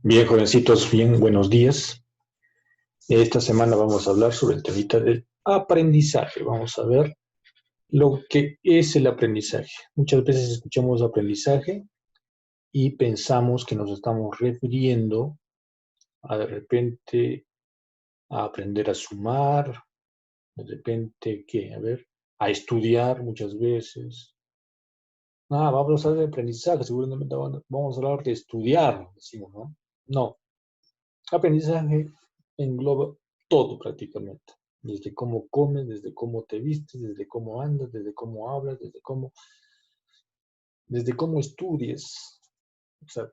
Bien, jovencitos, bien, buenos días. Esta semana vamos a hablar sobre el temita del aprendizaje. Vamos a ver lo que es el aprendizaje. Muchas veces escuchamos aprendizaje y pensamos que nos estamos refiriendo a de repente a aprender a sumar, de repente, ¿qué? A ver, a estudiar muchas veces. Vamos a hablar de aprendizaje, seguramente vamos a hablar de estudiar, decimos, ¿no? No, aprendizaje engloba todo prácticamente, desde cómo comes, desde cómo te vistes, desde cómo andas, desde cómo hablas, desde cómo estudies, o sea,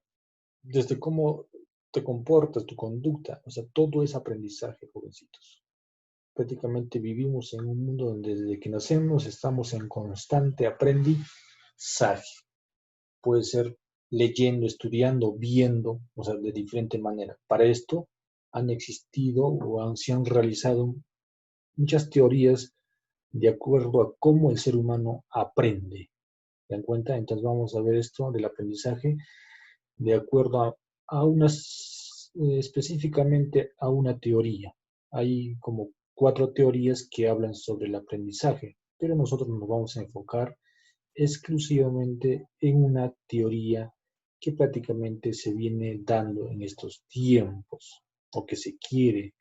desde cómo te comportas, tu conducta, o sea, todo es aprendizaje, jovencitos. Prácticamente vivimos en un mundo donde desde que nacemos estamos en constante aprendizaje. Puede ser leyendo, estudiando, viendo, o sea, de diferente manera. Para esto han existido se han realizado muchas teorías de acuerdo a cómo el ser humano aprende. ¿Se dan cuenta? Entonces vamos a ver esto del aprendizaje de acuerdo a unas, específicamente a una teoría. Hay como 4 teorías que hablan sobre el aprendizaje, pero nosotros nos vamos a enfocar exclusivamente en una teoría que prácticamente se viene dando en estos tiempos o que se quiere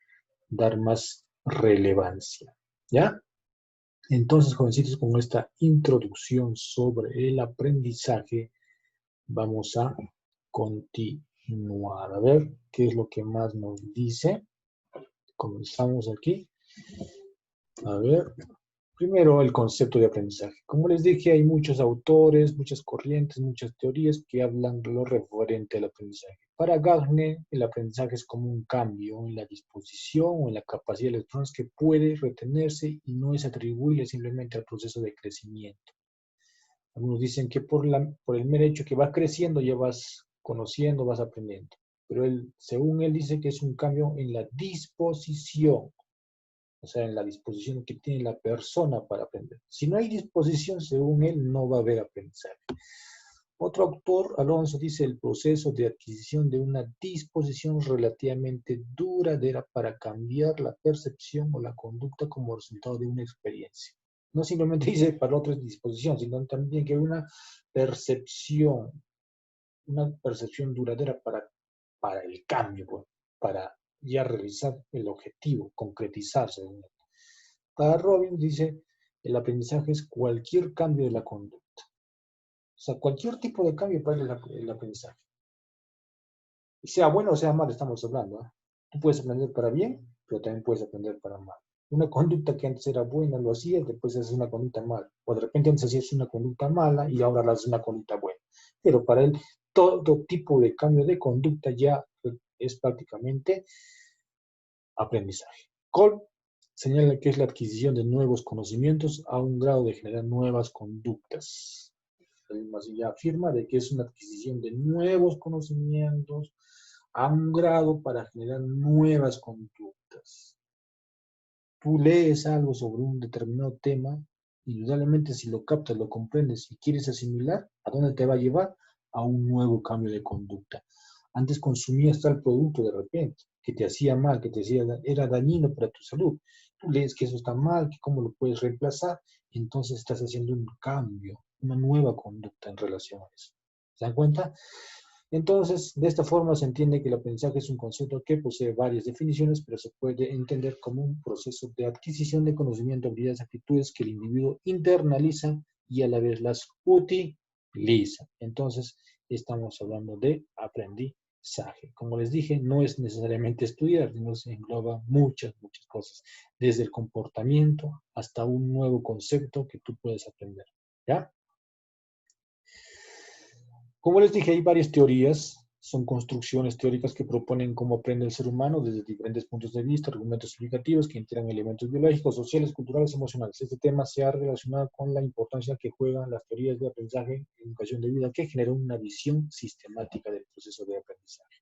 dar más relevancia. ¿Ya? Entonces, jovencitos, con esta introducción sobre el aprendizaje, vamos a continuar. A ver qué es lo que más nos dice. Comenzamos aquí. A ver, primero, el concepto de aprendizaje. Como les dije, hay muchos autores, muchas corrientes, muchas teorías que hablan de lo referente al aprendizaje. Para Gardner, el aprendizaje es como un cambio en la disposición o en la capacidad de los neurons que puede retenerse y no es atribuible simplemente al proceso de crecimiento. Algunos dicen que por el mero hecho que vas creciendo ya vas conociendo, vas aprendiendo. Pero según él dice que es un cambio en la disposición, o sea, en la disposición que tiene la persona para aprender. Si no hay disposición, según él, no va a haber aprendizaje. Otro autor, Alonso, dice el proceso de adquisición de una disposición relativamente duradera para cambiar la percepción o la conducta como resultado de una experiencia. No simplemente dice para otra disposición, sino también que una percepción duradera para el cambio, pues, para ya realizar el objetivo, concretizarse. Para Robbins dice, el aprendizaje es cualquier cambio de la conducta. O sea, cualquier tipo de cambio para el aprendizaje. Y sea bueno o sea malo, estamos hablando. ¿Eh? Tú puedes aprender para bien, pero también puedes aprender para mal. Una conducta que antes era buena lo hacías, después haces una conducta mala. O de repente antes hacías una conducta mala y ahora la haces una conducta buena. Pero para él, todo tipo de cambio de conducta ya es prácticamente aprendizaje. Cole señala que es la adquisición de nuevos conocimientos a un grado de generar nuevas conductas. Además, ya afirma de que es una adquisición de nuevos conocimientos a un grado para generar nuevas conductas. Tú lees algo sobre un determinado tema, indudablemente si lo captas, lo comprendes y quieres asimilar, ¿a dónde te va a llevar? A un nuevo cambio de conducta. Antes consumías tal producto de repente, que te hacía mal, era dañino para tu salud. Tú lees que eso está mal, que cómo lo puedes reemplazar, y entonces estás haciendo un cambio, una nueva conducta en relación a eso. ¿Se dan cuenta? Entonces, de esta forma se entiende que el aprendizaje es un concepto que posee varias definiciones, pero se puede entender como un proceso de adquisición de conocimiento, habilidades, actitudes que el individuo internaliza y a la vez las utiliza. Entonces, estamos hablando de aprendizaje. Como les dije, no es necesariamente estudiar, sino se engloba muchas, muchas cosas, desde el comportamiento hasta un nuevo concepto que tú puedes aprender. ¿Ya? Como les dije, hay varias teorías, son construcciones teóricas que proponen cómo aprende el ser humano desde diferentes puntos de vista, argumentos explicativos que integran elementos biológicos, sociales, culturales, emocionales. Este tema se ha relacionado con la importancia que juegan las teorías de aprendizaje en educación de vida, que generan una visión sistemática del proceso de aprendizaje.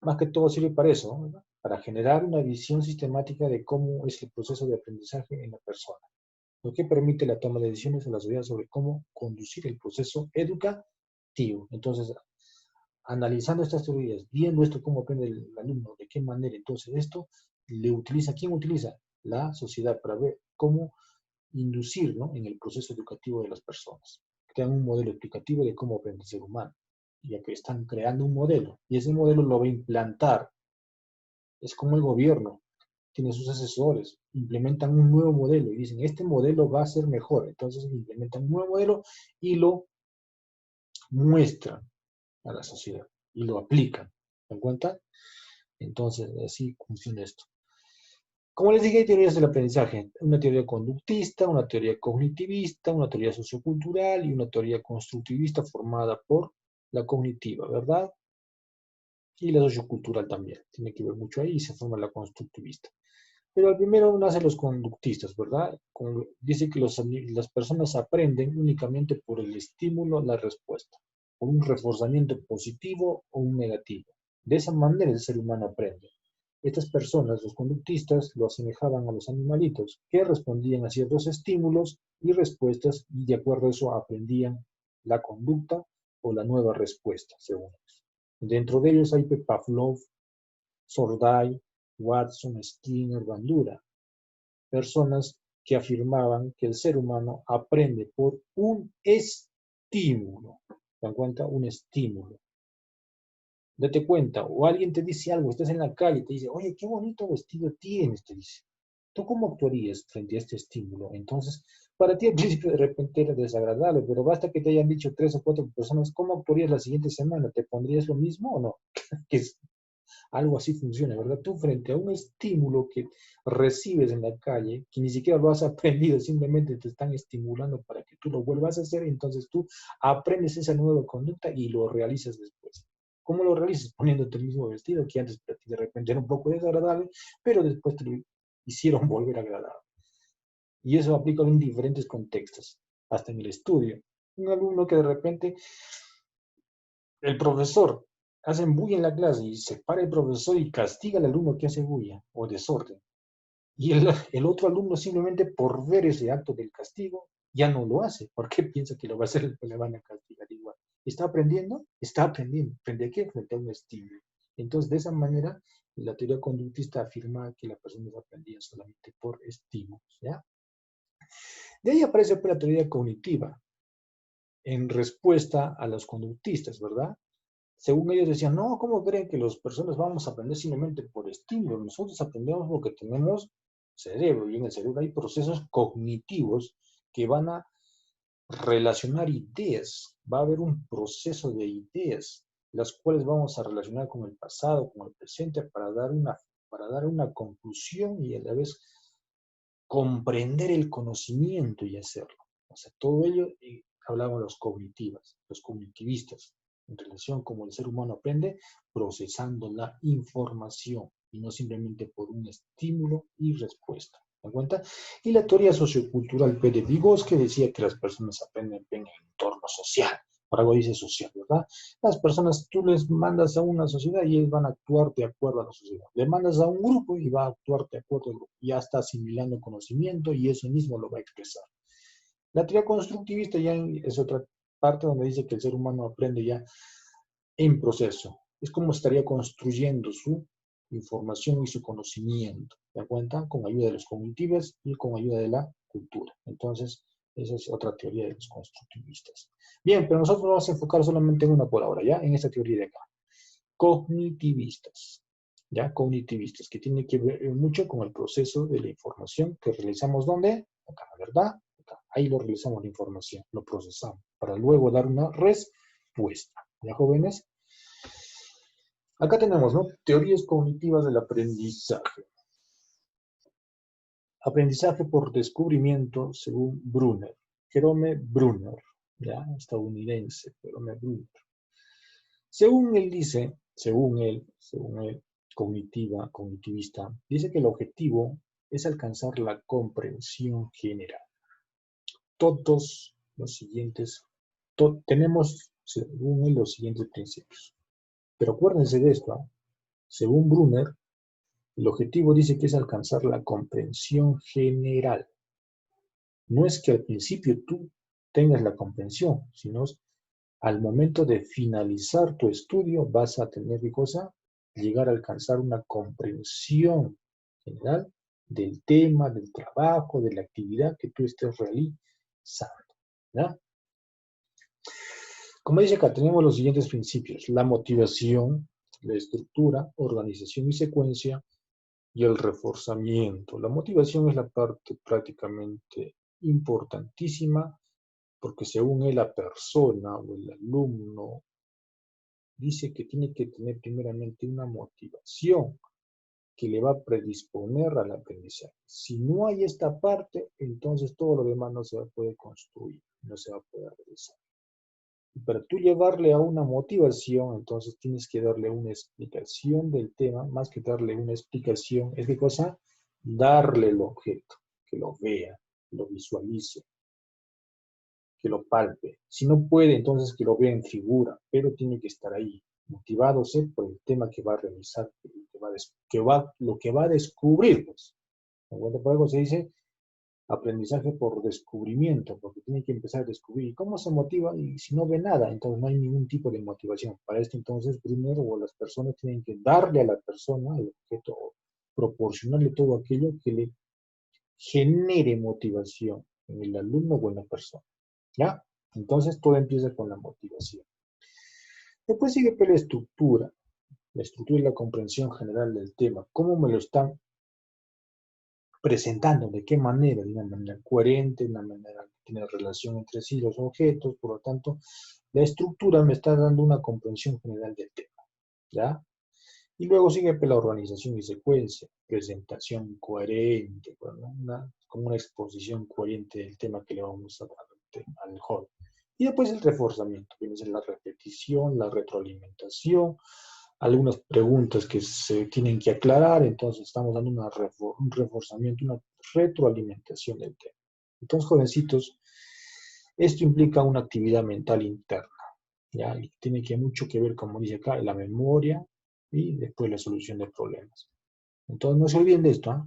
Más que todo sirve para eso, ¿no? Para generar una visión sistemática de cómo es el proceso de aprendizaje en la persona, lo que permite la toma de decisiones en la sociedad sobre cómo conducir el proceso educativo. Entonces, analizando estas teorías, viendo esto cómo aprende el alumno, de qué manera, entonces esto ¿quién utiliza? La sociedad para ver cómo inducir, ¿no?, en el proceso educativo de las personas. Crean un modelo explicativo de cómo aprende el ser humano, ya que están creando un modelo, y ese modelo lo va a implantar. Es como el gobierno, tiene sus asesores, implementan un nuevo modelo y dicen, este modelo va a ser mejor, entonces implementan un nuevo modelo y lo muestran a la sociedad y lo aplican. ¿Se dan cuenta? Entonces, así funciona esto. Como les dije, hay teorías del aprendizaje. Una teoría conductista, una teoría cognitivista, una teoría sociocultural y una teoría constructivista formada por la cognitiva, ¿verdad? Y la sociocultural también. Tiene que ver mucho ahí y se forma la constructivista. Pero al primero nacen los conductistas, ¿verdad? Dice que las personas aprenden únicamente por el estímulo, la respuesta, por un reforzamiento positivo o un negativo. De esa manera el ser humano aprende. Estas personas, los conductistas, lo asemejaban a los animalitos, que respondían a ciertos estímulos y respuestas, y de acuerdo a eso aprendían la conducta o la nueva respuesta, según ellos. Dentro de ellos hay Pavlov, Sorday, Watson, Skinner, Bandura, personas que afirmaban que el ser humano aprende por un estímulo. ¿Te dan cuenta? Un estímulo. Date cuenta, o alguien te dice algo, estás en la calle y te dice, oye, qué bonito vestido tienes, te dice. ¿Tú cómo actuarías frente a este estímulo? Entonces, para ti al principio de repente era desagradable, pero basta que te hayan dicho 3 o 4 personas, ¿cómo actuarías la siguiente semana? ¿Te pondrías lo mismo o no? Que es algo así funciona, ¿verdad? Tú frente a un estímulo que recibes en la calle, que ni siquiera lo has aprendido, simplemente te están estimulando para que tú lo vuelvas a hacer, entonces tú aprendes esa nueva conducta y lo realizas después. ¿Cómo lo realizas? Poniéndote el mismo vestido que antes de repente era un poco desagradable, pero después te lo hicieron volver agradable. Y eso aplica en diferentes contextos, hasta en el estudio. Un alumno que de repente el profesor hacen bulla en la clase y se para el profesor y castiga al alumno que hace bulla o desorden. Y el otro alumno simplemente por ver ese acto del castigo ya no lo hace. ¿Por qué piensa que lo va a hacer? Le van a castigar igual. ¿Está aprendiendo? Está aprendiendo. ¿Frente a qué? Frente a un estímulo. Entonces, de esa manera, la teoría conductista afirma que la persona aprendía solamente por estímulos, ¿ya? De ahí aparece la teoría cognitiva, en respuesta a los conductistas, ¿verdad? Según ellos decían, no, ¿cómo creen que las personas vamos a aprender simplemente por estímulo? Nosotros aprendemos porque tenemos cerebro y en el cerebro hay procesos cognitivos que van a relacionar ideas. Va a haber un proceso de ideas, las cuales vamos a relacionar con el pasado, con el presente, para dar una conclusión y a la vez comprender el conocimiento y hacerlo. O sea, todo ello hablaban los cognitivistas, en relación como el ser humano aprende procesando la información y no simplemente por un estímulo y respuesta. ¿Se dan cuenta? Y la teoría sociocultural P. de Vygotsky decía que las personas aprenden en el entorno social. Por algo dice social, ¿verdad? Las personas, tú les mandas a una sociedad y ellos van a actuar de acuerdo a la sociedad. Le mandas a un grupo y va a actuar de acuerdo al grupo. Ya está asimilando conocimiento y eso mismo lo va a expresar. La teoría constructivista ya es otra parte donde dice que el ser humano aprende ya en proceso. Es como estaría construyendo su información y su conocimiento. ¿Se dan cuenta? Con ayuda de los cognitivos y con ayuda de la cultura. Entonces, esa es otra teoría de los constructivistas. Bien, pero nosotros vamos a enfocar solamente en una por ahora, ¿ya? En esta teoría de acá. Cognitivistas. ¿Ya? Cognitivistas, que tiene que ver mucho con el proceso de la información que realizamos, ¿dónde? Acá, ¿verdad? Acá. Ahí lo realizamos la información, lo procesamos, para luego dar una respuesta. ¿Ya, jóvenes? Acá tenemos, ¿no? Teorías cognitivas del aprendizaje. Aprendizaje por descubrimiento según Brunner. Jerome Brunner, ¿ya? Estadounidense, Jerome Brunner. Según él, cognitivista, dice que el objetivo es alcanzar la comprensión general. Todos los siguientes, tenemos, según él, los siguientes principios. Pero acuérdense de esto, ¿eh? Según Brunner, el objetivo dice que es alcanzar la comprensión general. No es que al principio tú tengas la comprensión, sino al momento de finalizar tu estudio vas a tener, ¿qué cosa? Llegar a alcanzar una comprensión general del tema, del trabajo, de la actividad que tú estés realizando, ¿ya? Como dice acá, tenemos los siguientes principios: la motivación, la estructura, organización y secuencia, y el reforzamiento. La motivación es la parte prácticamente importantísima, porque según él, la persona o el alumno dice que tiene que tener primeramente una motivación que le va a predisponer al aprendizaje. Si no hay esta parte, entonces todo lo demás no se va a poder construir, no se va a poder realizar. Y para tú llevarle a una motivación, entonces tienes que darle una explicación del tema, más que darle una explicación, ¿es qué cosa? Darle el objeto, que lo vea, lo visualice, que lo palpe. Si no puede, entonces que lo vea en figura, pero tiene que estar ahí, motivándose por el tema que va a realizar, lo que va a descubrir. Pues. Por algo se dice aprendizaje por descubrimiento, porque tiene que empezar a descubrir. ¿Y cómo se motiva? Y si no ve nada, entonces no hay ningún tipo de motivación. Para esto, entonces, primero, o las personas tienen que darle a la persona el objeto, o proporcionarle todo aquello que le genere motivación en el alumno o en la persona. ¿Ya? Entonces, todo empieza con la motivación. Después sigue la estructura. La estructura y la comprensión general del tema. ¿Cómo me lo están presentando? ¿De qué manera? De una manera coherente, de una manera que tiene relación entre sí los objetos. Por lo tanto, la estructura me está dando una comprensión general del tema. ¿Ya? Y luego sigue la organización y secuencia. Presentación coherente, bueno, como una exposición coherente del tema que le vamos a dar al joven. Y después el reforzamiento, viene a ser la repetición, la retroalimentación, algunas preguntas que se tienen que aclarar, entonces estamos dando un reforzamiento, una retroalimentación del tema. Entonces, jovencitos, esto implica una actividad mental interna, ¿ya? Y tiene mucho que ver, como dice acá, la memoria y después la solución de problemas. Entonces, no se olviden de esto, ¿eh?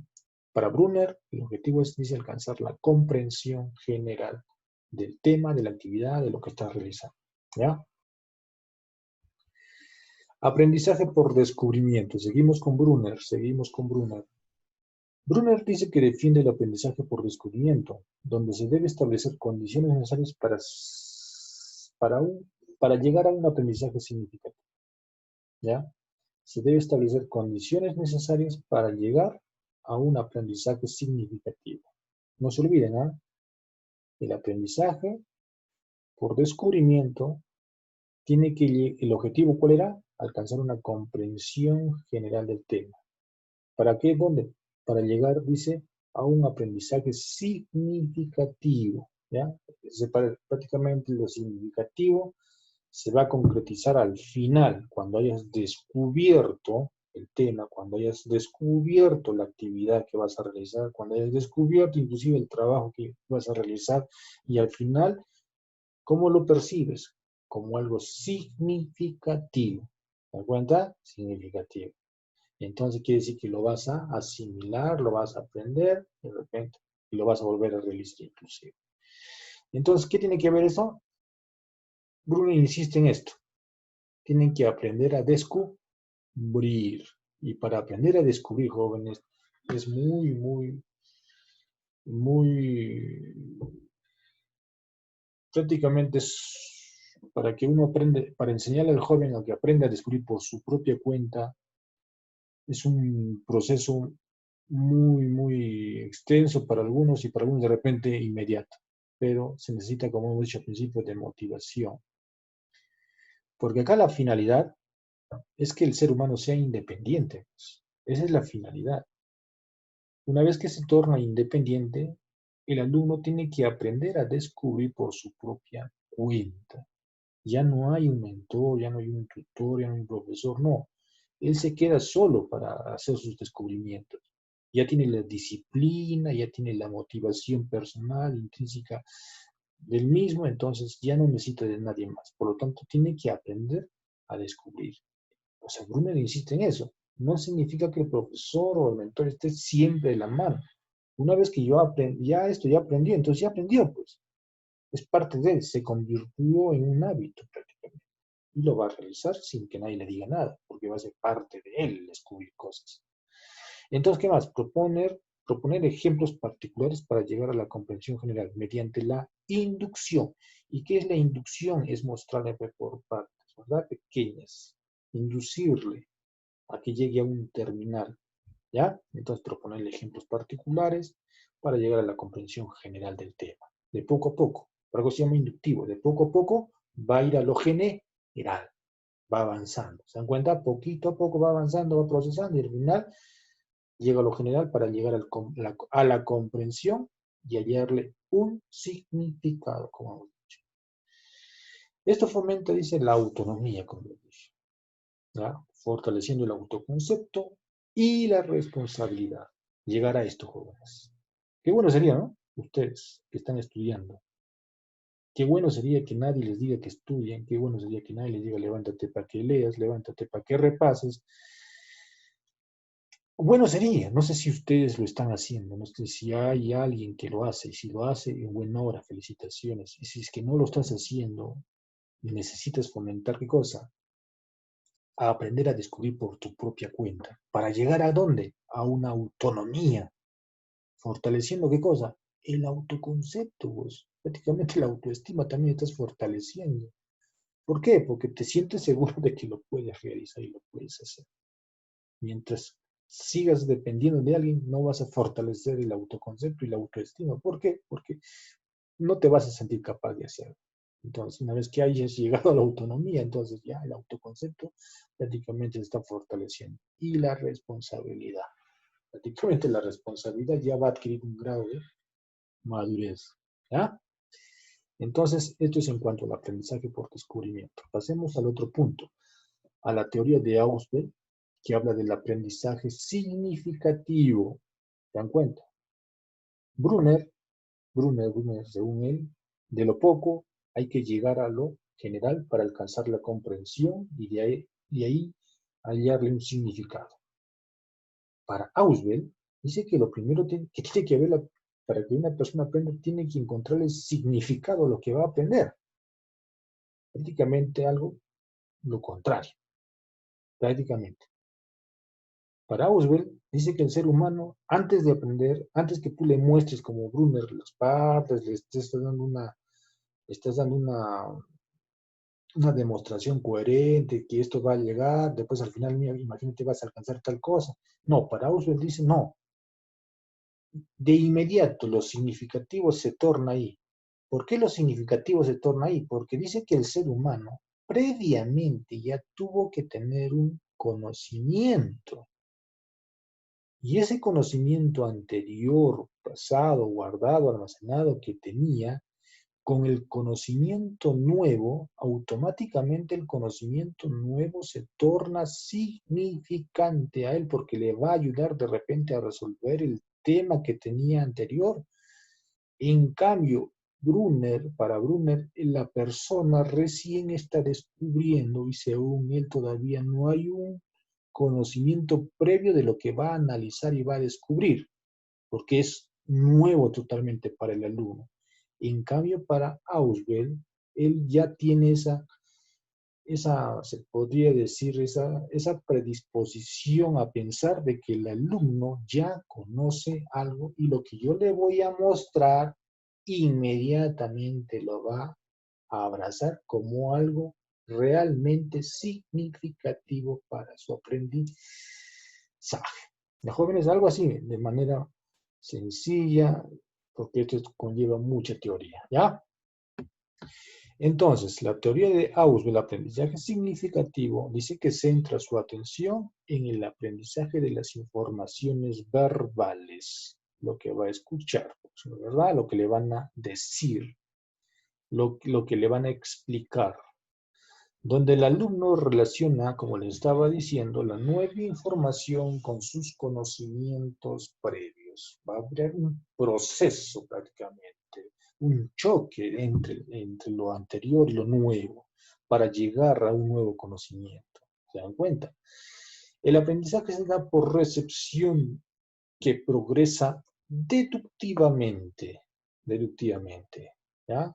Para Brunner, el objetivo es, dice, alcanzar la comprensión general del tema, de la actividad, de lo que está realizando, ¿ya? Aprendizaje por descubrimiento. Seguimos con Brunner, Brunner dice que defiende el aprendizaje por descubrimiento, donde se debe establecer condiciones necesarias para llegar a un aprendizaje significativo, ¿ya? Se debe establecer condiciones necesarias para llegar a un aprendizaje significativo. No se olviden, ¿eh? El aprendizaje por descubrimiento el objetivo, ¿cuál era? Alcanzar una comprensión general del tema. ¿Para qué? ¿Dónde? Para llegar, dice, a un aprendizaje significativo, ¿ya? Prácticamente lo significativo se va a concretizar al final, cuando hayas descubierto el tema, cuando hayas descubierto la actividad que vas a realizar, cuando hayas descubierto inclusive el trabajo que vas a realizar, y al final, ¿cómo lo percibes? Como algo significativo. ¿Te das cuenta? Significativo. Entonces quiere decir que lo vas a asimilar, lo vas a aprender de repente y lo vas a volver a realizar inclusive. Entonces, ¿qué tiene que ver eso? Bruno insiste en esto. Tienen que aprender a descubrir. Y para aprender a descubrir, jóvenes, es prácticamente es para que uno aprende, para enseñarle al joven a que aprenda a descubrir por su propia cuenta, es un proceso muy extenso para algunos y para algunos de repente inmediato. Pero se necesita, como hemos dicho al principio, de motivación. Porque acá la finalidad es que el ser humano sea independiente. Esa es la finalidad. Una vez que se torna independiente, el alumno tiene que aprender a descubrir por su propia cuenta. Ya no hay un mentor, ya no hay un tutor, ya no hay un profesor, no. Él se queda solo para hacer sus descubrimientos. Ya tiene la disciplina, ya tiene la motivación personal, intrínseca del mismo, entonces ya no necesita de nadie más. Por lo tanto, tiene que aprender a descubrir. O sea, Brunner insiste en eso. No significa que el profesor o el mentor esté siempre de la mano. Una vez que yo aprendí, ya aprendió, entonces ya aprendió, pues. Es parte de él, se convirtió en un hábito prácticamente. Y lo va a realizar sin que nadie le diga nada, porque va a ser parte de él descubrir cosas. Entonces, ¿qué más? Proponer ejemplos particulares para llegar a la comprensión general mediante la inducción. ¿Y qué es la inducción? Es mostrarle por partes, ¿verdad? Pequeñas. Inducirle a que llegue a un terminal, ¿ya? Entonces, proponerle ejemplos particulares para llegar a la comprensión general del tema. De poco a poco. Por algo se llama inductivo. De poco a poco va a ir a lo general. Va avanzando. ¿Se dan cuenta? Poquito a poco va avanzando, va procesando y al final llega a lo general para llegar a la comprensión y hallarle un significado, como hemos dicho. Esto fomenta, dice, la autonomía, como hemos dicho, ¿ya? Fortaleciendo el autoconcepto y la responsabilidad. Llegar a esto, jóvenes. Qué bueno sería, ¿no? Ustedes que están estudiando. Qué bueno sería que nadie les diga que estudien. Qué bueno sería que nadie les diga levántate para que leas, levántate para que repases. Bueno sería, no sé si ustedes lo están haciendo, no sé si hay alguien que lo hace, y si lo hace, en buena hora, felicitaciones. Y si es que no lo estás haciendo, necesitas fomentar qué cosa, a aprender a descubrir por tu propia cuenta. ¿Para llegar a dónde? A una autonomía, fortaleciendo qué cosa, el autoconcepto, vos. Prácticamente la autoestima también estás fortaleciendo. ¿Por qué? Porque te sientes seguro de que lo puedes realizar y lo puedes hacer. Mientras sigas dependiendo de alguien, no vas a fortalecer el autoconcepto y la autoestima. ¿Por qué? Porque no te vas a sentir capaz de hacerlo. Entonces, una vez que hayas llegado a la autonomía, entonces ya el autoconcepto prácticamente se está fortaleciendo. Y la responsabilidad. Prácticamente la responsabilidad ya va a adquirir un grado de madurez. ¿Ya? Entonces, esto es en cuanto al aprendizaje por descubrimiento. Pasemos al otro punto, a la teoría de Ausubel, que habla del aprendizaje significativo. ¿Se dan cuenta? Brunner, según él, de lo poco hay que llegar a lo general para alcanzar la comprensión y de ahí hallarle un significado. Para Ausubel, dice que lo primero que tiene que haber para que una persona aprenda, tiene que encontrarle significado a lo que va a aprender. Prácticamente algo lo contrario. Prácticamente. Para Ausubel, dice que el ser humano, antes de aprender, antes que tú le muestres como Brunner las partes, le estás dando una demostración coherente, que esto va a llegar, después al final, mira, imagínate, vas a alcanzar tal cosa. No, para Ausubel dice, no, de inmediato lo significativo se torna ahí. ¿Por qué lo significativo se torna ahí? Porque dice que el ser humano previamente ya tuvo que tener un conocimiento. Y ese conocimiento anterior, pasado, guardado, almacenado que tenía, con el conocimiento nuevo, automáticamente el conocimiento nuevo se torna significante a él porque le va a ayudar de repente a resolver el tema que tenía anterior. En cambio, para Brunner, la persona recién está descubriendo y según él todavía no hay un conocimiento previo de lo que va a analizar y va a descubrir, porque es nuevo totalmente para el alumno. En cambio, para Ausubel, él ya tiene se podría decir, esa predisposición a pensar de que el alumno ya conoce algo y lo que yo le voy a mostrar inmediatamente lo va a abrazar como algo realmente significativo para su aprendizaje. Los jóvenes, algo así, de manera sencilla, porque esto conlleva mucha teoría, ¿ya? Entonces, la teoría de Ausubel, el aprendizaje significativo, dice que centra su atención en el aprendizaje de las informaciones verbales, lo que va a escuchar, ¿verdad? Lo que le van a decir, lo que le van a explicar, donde el alumno relaciona, como les estaba diciendo, la nueva información con sus conocimientos previos. Va a haber un proceso prácticamente, un choque entre lo anterior y lo nuevo para llegar a un nuevo conocimiento. ¿Se dan cuenta? El aprendizaje se da por recepción que progresa deductivamente, ¿ya?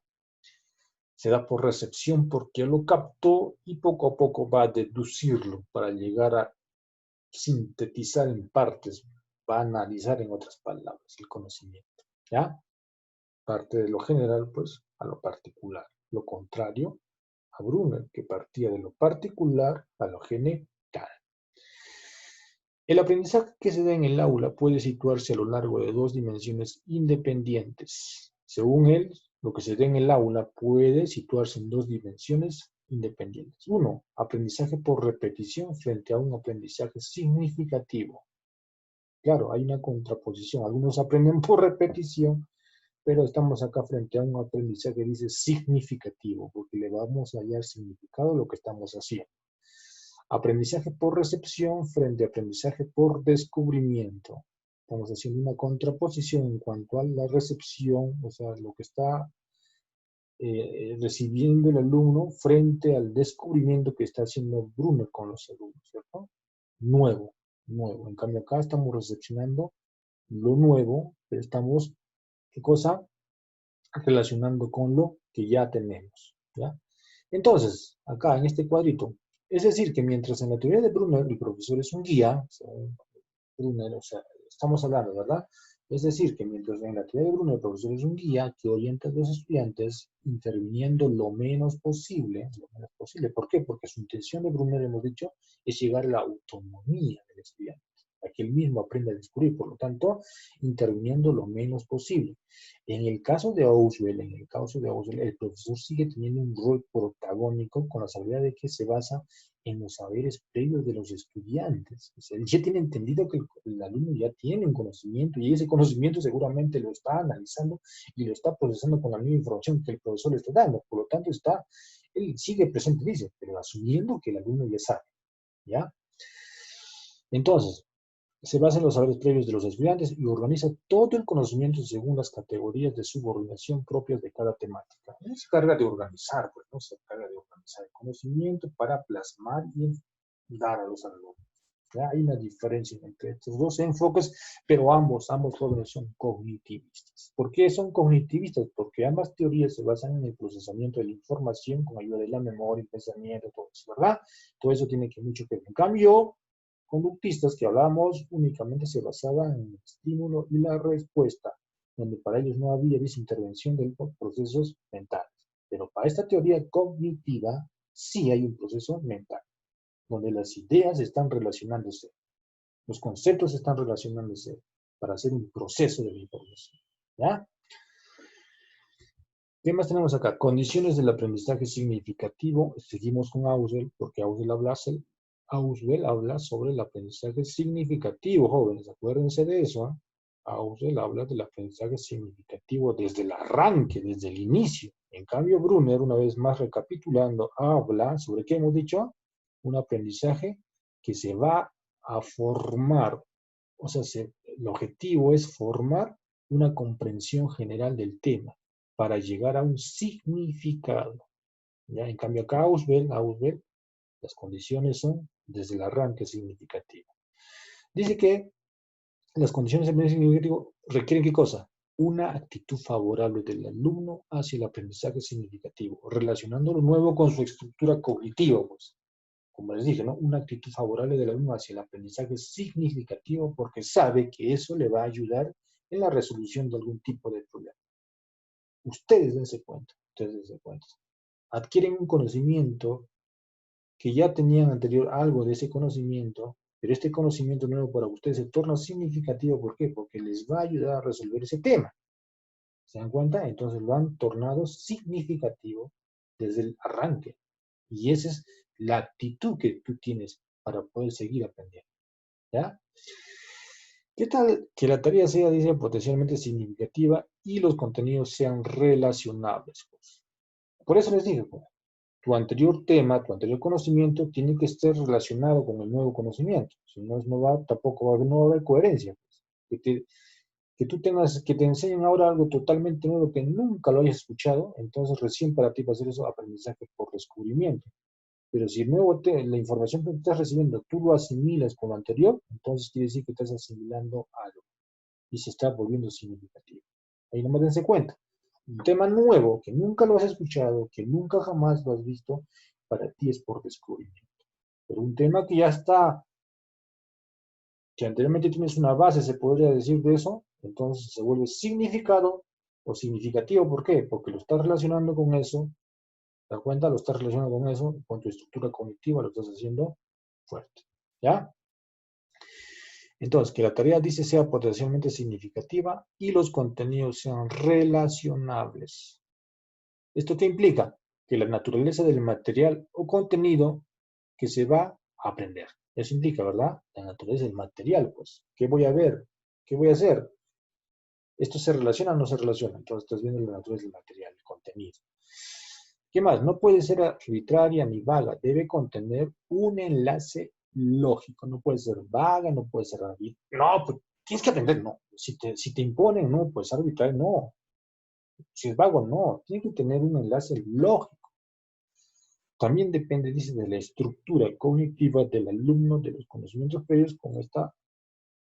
Se da por recepción porque lo captó y poco a poco va a deducirlo para llegar a sintetizar en partes, va a analizar en otras palabras el conocimiento, ¿ya? Parte de lo general, pues, a lo particular. Lo contrario a Brunner, que partía de lo particular a lo general. El aprendizaje que se da en el aula puede situarse a lo largo de dos dimensiones independientes. Según él, lo que se da en el aula puede situarse en dos dimensiones independientes. Uno, aprendizaje por repetición frente a un aprendizaje significativo. Claro, hay una contraposición. Algunos aprenden por repetición, pero estamos acá frente a un aprendizaje que dice significativo, porque le vamos a hallar significado a lo que estamos haciendo. Aprendizaje por recepción frente a aprendizaje por descubrimiento. Estamos haciendo una contraposición en cuanto a la recepción, o sea, lo que está recibiendo el alumno frente al descubrimiento que está haciendo Brunner con los alumnos, ¿cierto? Nuevo, nuevo. En cambio acá estamos recepcionando lo nuevo, pero estamos, ¿qué cosa? Relacionando con lo que ya tenemos, ¿ya? Entonces, acá en este cuadrito, es decir, que mientras en la teoría de Brunner el profesor es un guía, Brunner, o sea, estamos hablando, ¿verdad? Es decir, que mientras en la teoría de Brunner el profesor es un guía que orienta a los estudiantes interviniendo lo menos posible, lo menos posible. ¿Por qué? Porque su intención de Brunner, hemos dicho, es llegar a la autonomía del estudiante, a que él mismo aprenda a descubrir, por lo tanto, interviniendo lo menos posible. En el caso de Auswell, el profesor sigue teniendo un rol protagónico con la salvedad de que se basa en los saberes previos de los estudiantes. O sea, él ya tiene entendido que el alumno ya tiene un conocimiento y ese conocimiento seguramente lo está analizando y lo está procesando con la misma información que el profesor le está dando. Por lo tanto, él sigue presente, dice, pero asumiendo que el alumno ya sabe, ¿ya? Entonces, se basa en los saberes previos de los estudiantes y organiza todo el conocimiento según las categorías de subordinación propias de cada temática. Él se carga de organizar, pues, ¿no? Se carga de organizar el conocimiento para plasmar y dar a los alumnos. ¿Ya? Hay una diferencia entre estos dos enfoques, pero ambos jóvenes son cognitivistas. ¿Por qué son cognitivistas? Porque ambas teorías se basan en el procesamiento de la información con ayuda de la memoria, el pensamiento, todo eso, ¿verdad? Todo eso tiene que mucho que ver. En cambio, conductistas que hablamos únicamente se basaban en el estímulo y la respuesta, donde para ellos no había desintervención de los procesos mentales. Pero para esta teoría cognitiva sí hay un proceso mental, donde las ideas están relacionándose, los conceptos están relacionándose para hacer un proceso de la información. ¿Ya? ¿Qué más tenemos acá? Condiciones del aprendizaje significativo. Seguimos con Auswell, porque Auswell habla sobre el aprendizaje significativo, jóvenes. Acuérdense de eso. ¿Eh? Auswell habla del aprendizaje significativo desde el arranque, desde el inicio. En cambio, Brunner, una vez más recapitulando, habla sobre qué hemos dicho, un aprendizaje que se va a formar. O sea, el objetivo es formar una comprensión general del tema para llegar a un significado. ¿Ya? En cambio, acá Auswell, las condiciones son desde el arranque significativo. Dice que las condiciones del aprendizaje significativo requieren ¿qué cosa? Una actitud favorable del alumno hacia el aprendizaje significativo, relacionando lo nuevo con su estructura cognitiva, pues. Como les dije, ¿no? Una actitud favorable del alumno hacia el aprendizaje significativo porque sabe que eso le va a ayudar en la resolución de algún tipo de problema. Ustedes dense cuenta. Adquieren un conocimiento que ya tenían anterior algo de ese conocimiento, pero este conocimiento nuevo para ustedes se torna significativo. ¿Por qué? Porque les va a ayudar a resolver ese tema. ¿Se dan cuenta? Entonces lo han tornado significativo desde el arranque. Y esa es la actitud que tú tienes para poder seguir aprendiendo. ¿Ya? ¿Qué tal que la tarea sea, dice, potencialmente significativa y los contenidos sean relacionables? Pues? Por eso les digo, pues, tu anterior tema, tu anterior conocimiento tiene que estar relacionado con el nuevo conocimiento. Si no, tampoco no va a haber coherencia. Pues. Que te enseñen ahora algo totalmente nuevo que nunca lo hayas escuchado, entonces recién para ti va a ser eso aprendizaje por descubrimiento. Pero si la información que estás recibiendo tú lo asimilas con lo anterior, entonces quiere decir que estás asimilando algo y se está volviendo significativo. Ahí nomás dense cuenta. Un tema nuevo que nunca lo has escuchado, que nunca jamás lo has visto, para ti es por descubrimiento. Pero un tema que ya está, que anteriormente tienes una base, se podría decir de eso, entonces se vuelve significado o significativo. ¿Por qué? Porque lo estás relacionando con eso, ¿te das cuenta? Lo estás relacionando con eso, con tu estructura cognitiva, lo estás haciendo fuerte. ¿Ya? Entonces, que la tarea dice sea potencialmente significativa y los contenidos sean relacionables. ¿Esto qué implica? Que la naturaleza del material o contenido que se va a aprender. Eso implica, ¿verdad? La naturaleza del material, pues. ¿Qué voy a ver? ¿Qué voy a hacer? ¿Esto se relaciona o no se relaciona? Entonces estás viendo la naturaleza del material, el contenido. ¿Qué más? No puede ser arbitraria ni vaga. Debe contener un enlace lógico. No puede ser vaga, no puede ser arbitraria. No, pues tienes que aprender, no. Si te imponen, no, pues arbitrario, no. Si es vago, no. Tiene que tener un enlace lógico. También depende, dice, de la estructura cognitiva del alumno, de los conocimientos previos,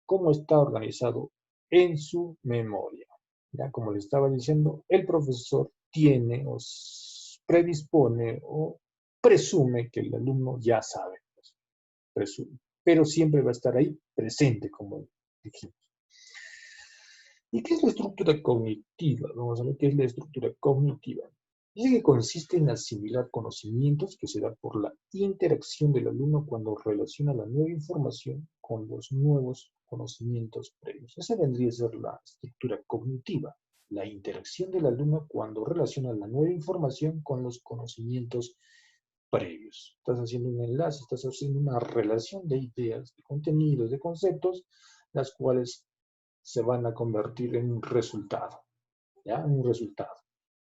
cómo está organizado en su memoria. Ya, como le estaba diciendo, el profesor tiene o predispone o presume que el alumno ya sabe, pues, presume, pero siempre va a estar ahí presente, como dijimos. ¿Y qué es la estructura cognitiva? Vamos a ver qué es la estructura cognitiva. Dice que consiste en asimilar conocimientos que se da por la interacción del alumno cuando relaciona la nueva información con los nuevos conocimientos previos. Esa vendría a ser la estructura cognitiva, la interacción del alumno cuando relaciona la nueva información con los conocimientos previos. Estás haciendo un enlace, estás haciendo una relación de ideas, de contenidos, de conceptos, las cuales se van a convertir en un resultado, ¿ya? Un resultado,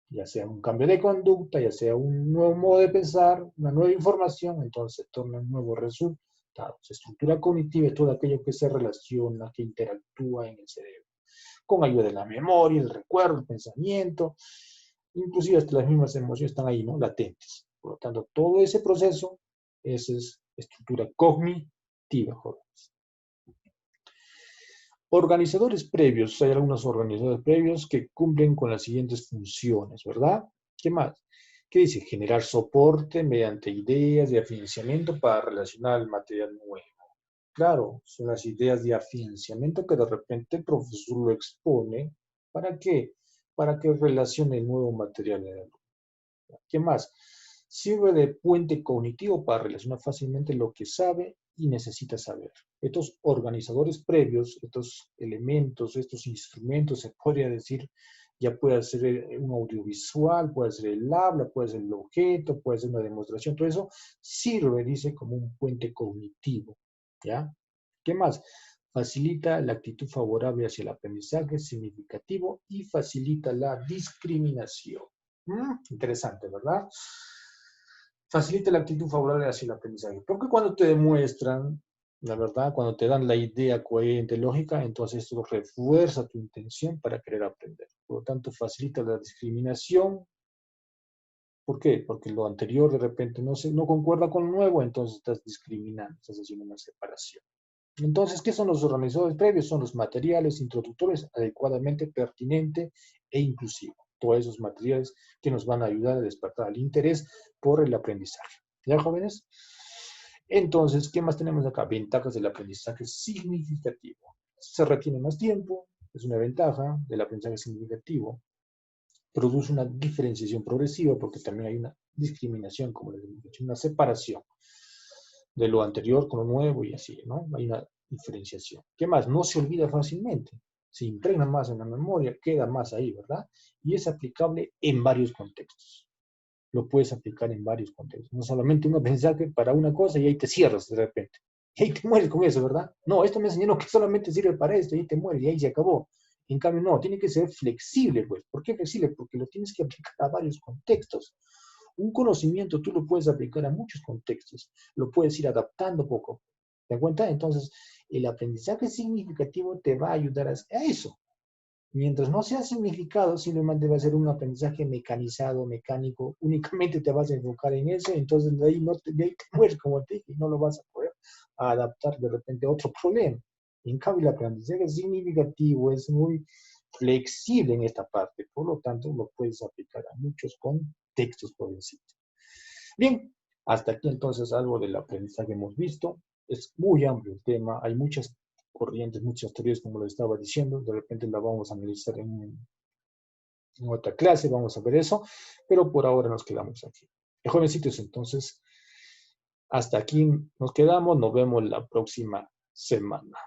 ya sea un cambio de conducta, ya sea un nuevo modo de pensar, una nueva información, entonces se torna un nuevo resultado. Estructura cognitiva es todo aquello que se relaciona, que interactúa en el cerebro, con ayuda de la memoria, el recuerdo, el pensamiento, inclusive hasta las mismas emociones están ahí, ¿no? Latentes. Por lo tanto, todo ese proceso, esa es estructura cognitiva, jóvenes. Organizadores previos, hay algunos organizadores previos que cumplen con las siguientes funciones, ¿verdad? ¿Qué más? ¿Qué dice? Generar soporte mediante ideas de afianzamiento para relacionar el material nuevo. Claro, son las ideas de afianzamiento que de repente el profesor lo expone. ¿Para qué? Para que relacione el nuevo material en el alumno. ¿Qué más? Sirve de puente cognitivo para relacionar fácilmente lo que sabe y necesita saber. Estos organizadores previos, estos elementos, estos instrumentos, se podría decir, ya puede ser un audiovisual, puede ser el habla, puede ser el objeto, puede ser una demostración, todo eso sirve, dice, como un puente cognitivo, ¿ya? ¿Qué más? Facilita la actitud favorable hacia el aprendizaje significativo y facilita la discriminación. Interesante, ¿verdad? Facilita la actitud favorable hacia el aprendizaje. Porque cuando te demuestran, la verdad, cuando te dan la idea coherente, lógica, entonces esto refuerza tu intención para querer aprender. Por lo tanto, facilita la discriminación. ¿Por qué? Porque lo anterior de repente no concuerda con lo nuevo, entonces estás discriminando, estás haciendo una separación. Entonces, ¿qué son los organizadores previos? Son los materiales introductores adecuadamente pertinente e inclusivo. Todos esos materiales que nos van a ayudar a despertar el interés por el aprendizaje. ¿Ya, jóvenes? Entonces, ¿qué más tenemos acá? Ventajas del aprendizaje significativo. Se retiene más tiempo, es una ventaja del aprendizaje significativo. Produce una diferenciación progresiva porque también hay una discriminación, como les he dicho, una separación de lo anterior con lo nuevo y así, ¿no? Hay una diferenciación. ¿Qué más? No se olvida fácilmente, se impregna más en la memoria, queda más ahí, ¿verdad? Y es aplicable en varios contextos. Lo puedes aplicar en varios contextos. No solamente un aprendizaje para una cosa y ahí te cierras de repente. Y ahí te mueres con eso, ¿verdad? No, esto me enseñaron que solamente sirve para esto y ahí te mueres y ahí se acabó. En cambio, no, tiene que ser flexible, pues. ¿Por qué flexible? Porque lo tienes que aplicar a varios contextos. Un conocimiento tú lo puedes aplicar a muchos contextos, lo puedes ir adaptando poco a poco. ¿Te das cuenta? Entonces, el aprendizaje significativo te va a ayudar a eso. Mientras no sea significado, simplemente va a ser un aprendizaje mecanizado, mecánico, únicamente te vas a enfocar en eso, entonces de ahí te mueres, como te dije, y no lo vas a poder adaptar de repente a otro problema. En cambio, el aprendizaje significativo es muy flexible en esta parte. Por lo tanto, lo puedes aplicar a muchos contextos por encima. Bien, hasta aquí entonces algo del aprendizaje hemos visto. Es muy amplio el tema, hay muchas corrientes, muchas teorías, como lo estaba diciendo. De repente la vamos a analizar en otra clase, vamos a ver eso, pero por ahora nos quedamos aquí. Jovencitos, entonces, hasta aquí nos quedamos, nos vemos la próxima semana.